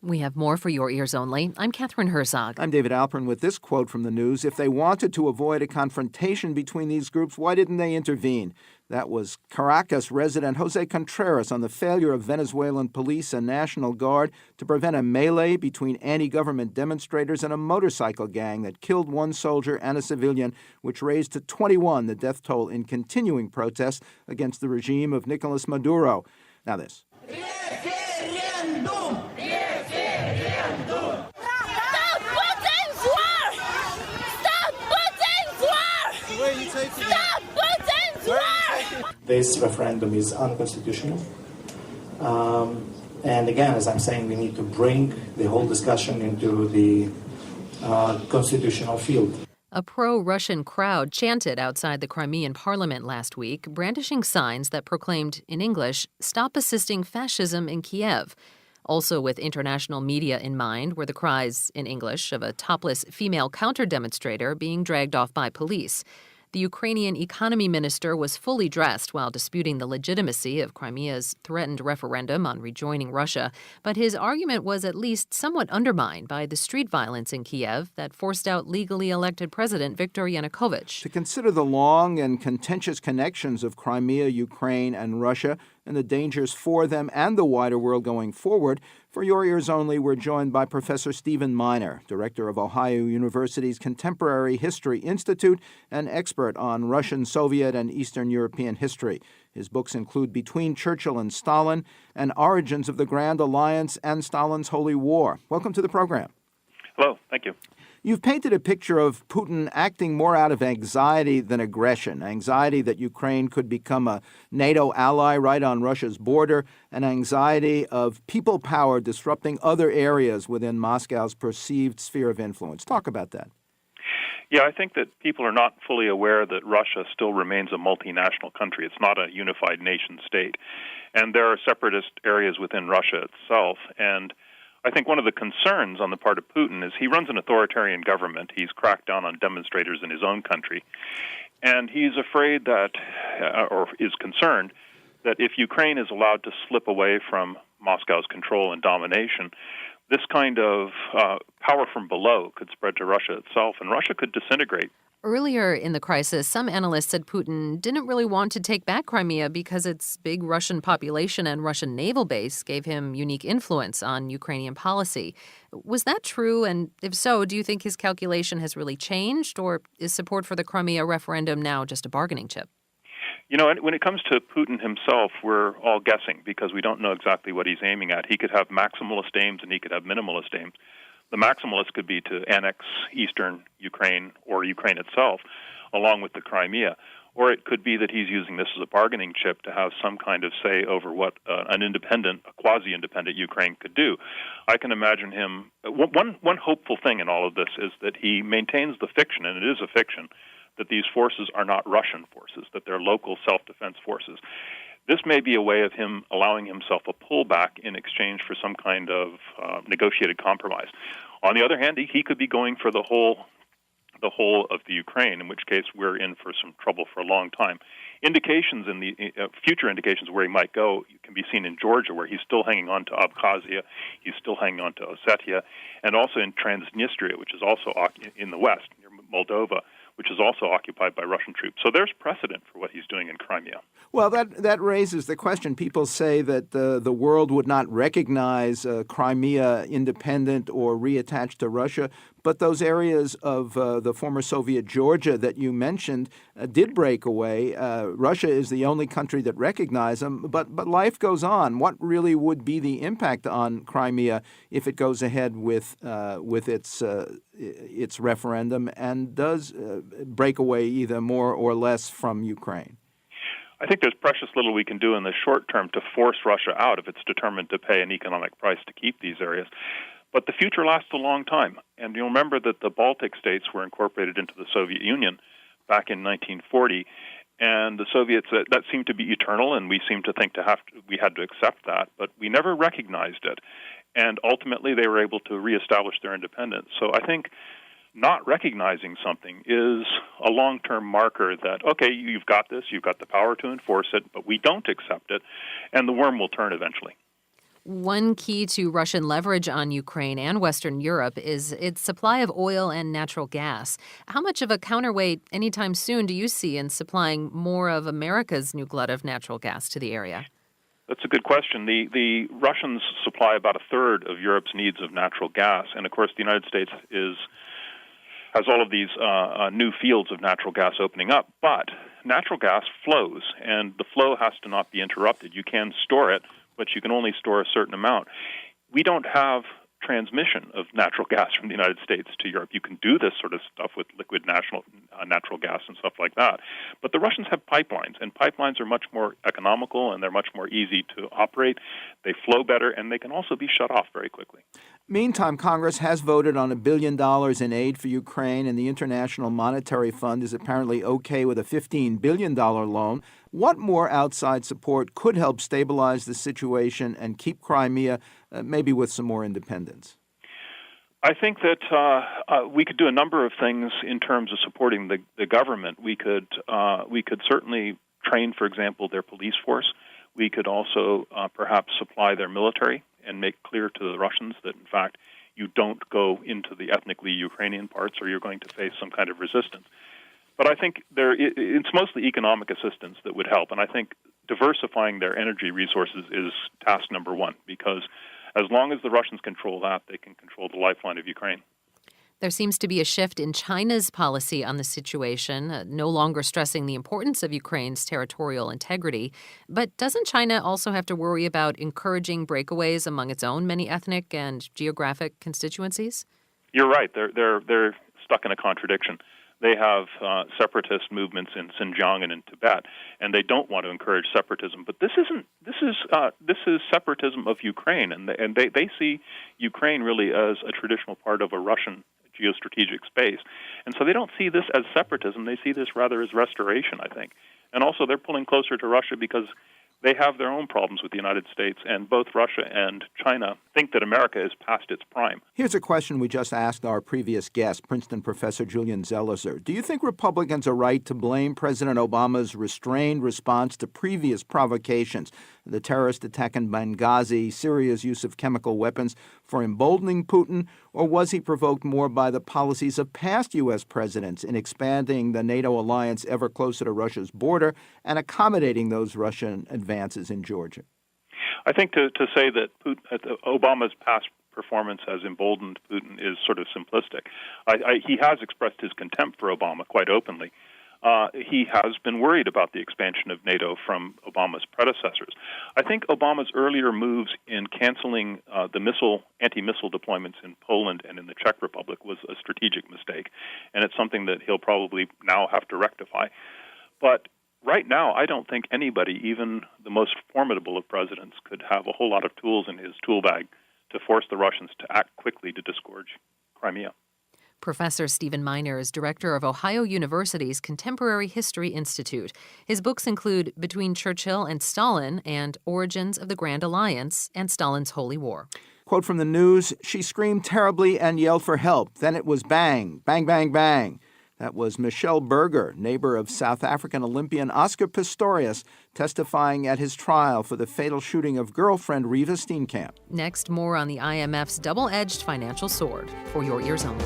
We have more for your ears only. I'm Catherine Herzog. I'm David Alpern with this quote from the news. If they wanted to avoid a confrontation between these groups, why didn't they intervene? That was Caracas resident Jose Contreras on the failure of Venezuelan police and National Guard to prevent a melee between anti-government demonstrators and a motorcycle gang that killed one soldier and a civilian, which raised to 21 the death toll in continuing protests against the regime of Nicolas Maduro. Now this. This referendum is unconstitutional. And again, as I'm saying, we need to bring the whole discussion into the constitutional field. A pro-Russian crowd chanted outside the Crimean parliament last week, brandishing signs that proclaimed, in English, "Stop assisting fascism in Kiev." Also with international media in mind were the cries, in English, of a topless female counter-demonstrator being dragged off by police. The Ukrainian economy minister was fully dressed while disputing the legitimacy of Crimea's threatened referendum on rejoining Russia, but his argument was at least somewhat undermined by the street violence in Kiev that forced out legally elected President Viktor Yanukovych. To consider the long and contentious connections of Crimea, Ukraine, and Russia, and the dangers for them and the wider world going forward, for your ears only, we're joined by Professor Stephen Miner, director of Ohio University's Contemporary History Institute and expert on Russian, Soviet, and Eastern European history. His books include Between Churchill and Stalin and Origins of the Grand Alliance and Stalin's Holy War. Welcome to the program. Hello, thank you. You've painted a picture of Putin acting more out of anxiety than aggression, anxiety that Ukraine could become a NATO ally right on Russia's border, and anxiety of people power disrupting other areas within Moscow's perceived sphere of influence. Talk about that. Yeah, I think that people are not fully aware that Russia still remains a multinational country. It's not a unified nation state. And there are separatist areas within Russia itself. And I think one of the concerns on the part of Putin is he runs an authoritarian government. He's cracked down on demonstrators in his own country. And he's afraid that, or is concerned, that if Ukraine is allowed to slip away from Moscow's control and domination, this kind of power from below could spread to Russia itself, and Russia could disintegrate. Earlier in the crisis, some analysts said Putin didn't really want to take back Crimea because its big Russian population and Russian naval base gave him unique influence on Ukrainian policy. Was that true? And if so, do you think his calculation has really changed, or is support for the Crimea referendum now just a bargaining chip? You know, when it comes to Putin himself, we're all guessing because we don't know exactly what he's aiming at. He could have maximalist aims and he could have minimalist aims. The maximalist could be to annex eastern Ukraine or Ukraine itself, along with the Crimea. Or it could be that he's using this as a bargaining chip to have some kind of say over what a quasi-independent Ukraine could do. I can imagine him. One hopeful thing in all of this is that he maintains the fiction, and it is a fiction, that these forces are not Russian forces, that they're local self-defense forces. This may be a way of him allowing himself a pullback in exchange for some kind of negotiated compromise. On the other hand, he could be going for the whole of the Ukraine, in which case we're in for some trouble for a long time. Indications in the future indications where he might go can be seen in Georgia, where he's still hanging on to Abkhazia, he's still hanging on to Ossetia, and also in Transnistria, which is also in the west, near Moldova, which is also occupied by Russian troops. So there's precedent for what he's doing in Crimea. Well, that raises the question. People say that the world would not recognize Crimea independent or reattached to Russia, but those areas of the former Soviet Georgia that you mentioned did break away. Russia is the only country that recognized them, but life goes on. What really would be the impact on Crimea if it goes ahead with its referendum and does break away either more or less from Ukraine? I think there's precious little we can do in the short term to force Russia out if it's determined to pay an economic price to keep these areas. But the future lasts a long time. And you'll remember that the Baltic states were incorporated into the Soviet Union back in 1940. And the Soviets, that seemed to be eternal, and we seemed to think we had to accept that. But we never recognized it. And ultimately, they were able to reestablish their independence. So I think not recognizing something is a long-term marker that, okay, you've got this, you've got the power to enforce it, but we don't accept it, and the worm will turn eventually. One key to Russian leverage on Ukraine and Western Europe is its supply of oil and natural gas. How much of a counterweight anytime soon do you see in supplying more of America's new glut of natural gas to the area? That's a good question. The Russians supply about a third of Europe's needs of natural gas, and of course the United States has all of these new fields of natural gas opening up. But natural gas flows, and the flow has to not be interrupted. You can store it, but you can only store a certain amount. We don't have transmission of natural gas from the United States to Europe. You can do this sort of stuff with liquid natural gas and stuff like that. But the Russians have pipelines, and pipelines are much more economical, and they're much more easy to operate. They flow better, and they can also be shut off very quickly. Meantime, Congress has voted on $1 billion in aid for Ukraine, and the International Monetary Fund is apparently okay with a $15 billion loan. What more outside support could help stabilize the situation and keep Crimea maybe with some more independence? I think that we could do a number of things in terms of supporting the government. We could certainly train, for example, their police force. We could also perhaps supply their military and make clear to the Russians that, in fact, you don't go into the ethnically Ukrainian parts or you're going to face some kind of resistance. But I think it's mostly economic assistance that would help, and I think diversifying their energy resources is task number one, because as long as the Russians control that, they can control the lifeline of Ukraine. There seems to be a shift in China's policy on the situation, no longer stressing the importance of Ukraine's territorial integrity. But doesn't China also have to worry about encouraging breakaways among its own many ethnic and geographic constituencies? You're right. They're stuck in a contradiction. They have separatist movements in Xinjiang and in Tibet, and they don't want to encourage separatism. But this is separatism of Ukraine, and they see Ukraine really as a traditional part of a Russian geostrategic space. And so they don't see this as separatism. They see this rather as restoration, I think. And also they're pulling closer to Russia because they have their own problems with the United States, and both Russia and China think that America is past its prime. Here's a question we just asked our previous guest, Princeton professor Julian Zelizer. Do you think Republicans are right to blame President Obama's restrained response to previous provocations, the terrorist attack in Benghazi, Syria's use of chemical weapons, for emboldening Putin, or was he provoked more by the policies of past U.S. presidents in expanding the NATO alliance ever closer to Russia's border and accommodating those Russian advances in Georgia? I think to say that Obama's past performance has emboldened Putin is sort of simplistic. He has expressed his contempt for Obama quite openly. He has been worried about the expansion of NATO from Obama's predecessors. I think Obama's earlier moves in canceling the anti-missile deployments in Poland and in the Czech Republic was a strategic mistake, and it's something that he'll probably now have to rectify. But right now, I don't think anybody, even the most formidable of presidents, could have a whole lot of tools in his tool bag to force the Russians to act quickly to disgorge Crimea. Professor Stephen Miner is director of Ohio University's Contemporary History Institute. His books include Between Churchill and Stalin and Origins of the Grand Alliance and Stalin's Holy War. Quote from the news, "She screamed terribly and yelled for help. Then it was bang, bang, bang, bang." That was Michelle Berger, neighbor of South African Olympian Oscar Pistorius, testifying at his trial for the fatal shooting of girlfriend Reva Steenkamp. Next, more on the IMF's double-edged financial sword, for your ears only.